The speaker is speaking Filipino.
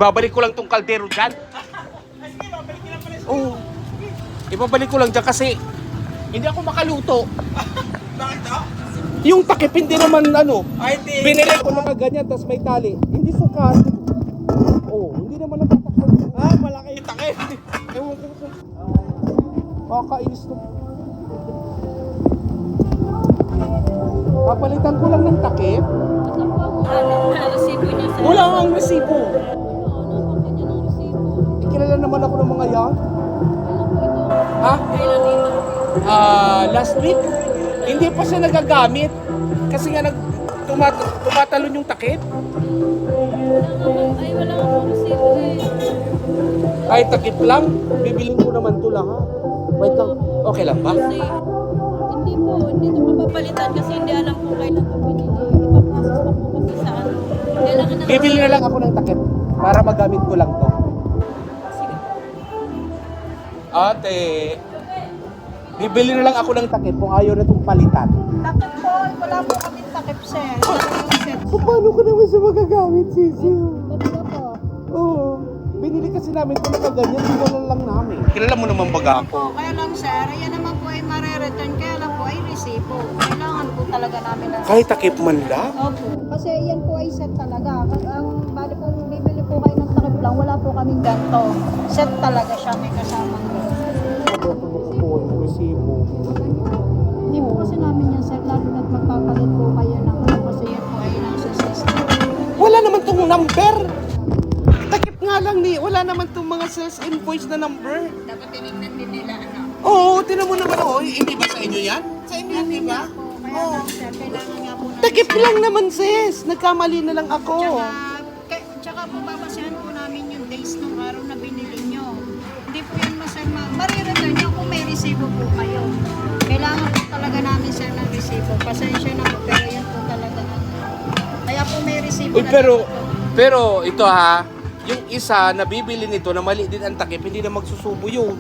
Babalik ko lang tong kaldero dyan. Oo. Ibabalik ko lang dyan kasi hindi ako makaluto. Bakit daw? Yung takip hindi naman ano. Ay, hindi. Binili ko mga ganyan tapos may tali. Hindi sukat. Oo, hindi naman natatakpan. Ah, malaki yung takip. Ewan ko kung... Kakainis to. Papalitan ko lang ng takip. Resibo niya sir. Wala ang resibo. Nakakita niya ng resibo. Kilala naman ako ng mga yan. Ha? Kailan dito? Last week, hindi pa siya nagagamit. Kasi nga tumatalon yung takip. Ay, wala akong resibo eh. Kahit takip lang, bibilin ko naman to lang ha. Wait lang, okay lang ba? Kasi, hindi ito mapapalitan kasi hindi alam kung kailan ito binili. Ipaprocess pa po kasi sa ano. Kailangan na Bibili na lang ako ng takip para magamit ko lang to. Sige. Ate, bibili na lang ako ng takip kung ayaw na itong palitan. Takip po, wala po kami takip, sir. Yung set Paano ko naman siya magagamit, Sisi? Ba't po? Oo. Binili kasi namin ito na ganyan, dinala lang namin. Kilala mo naman baga ako. Opo, kaya lang, sir, yan naman po ay mare-return, kaya lang po ay resibo. Kailangan po talaga namin na. Kahit takip man lang? Opo. Kasi yan po ay set talaga. Ang bali po, bibili po kayo ng takip lang, wala po kaming ganto. Set talaga siya, may kasamang ganito. Resibo. Hindi po kasi namin yan, sir, lalo na't magpapalit po kayo ng ano, kasi yan po ay nasa system. Wala naman tong number. Takip nga lang ni, wala naman tong mga sales invoice na number. Dapat tinignan din nila, ano. Oo, tinan mo naman ako. Hindi ba sa inyo yan? Sa inyo yan, di ba? Po, kaya lang, sir, kailangan nga po namin. Takip lang naman, sis. Nagkamali na lang ako. Tsaka po babasahan po namin yung days ng araw na binili nyo. Hindi po yan masama. Marireturn nyo kung may resibo po kayo. Kailangan po talaga namin sir ng resibo. Pasensya na po, pero yan po talaga. Kaya po may resibo Uy, na pero ito ha, yung isa na bibili nito na mali din ang takip, hindi na magsusubo yun.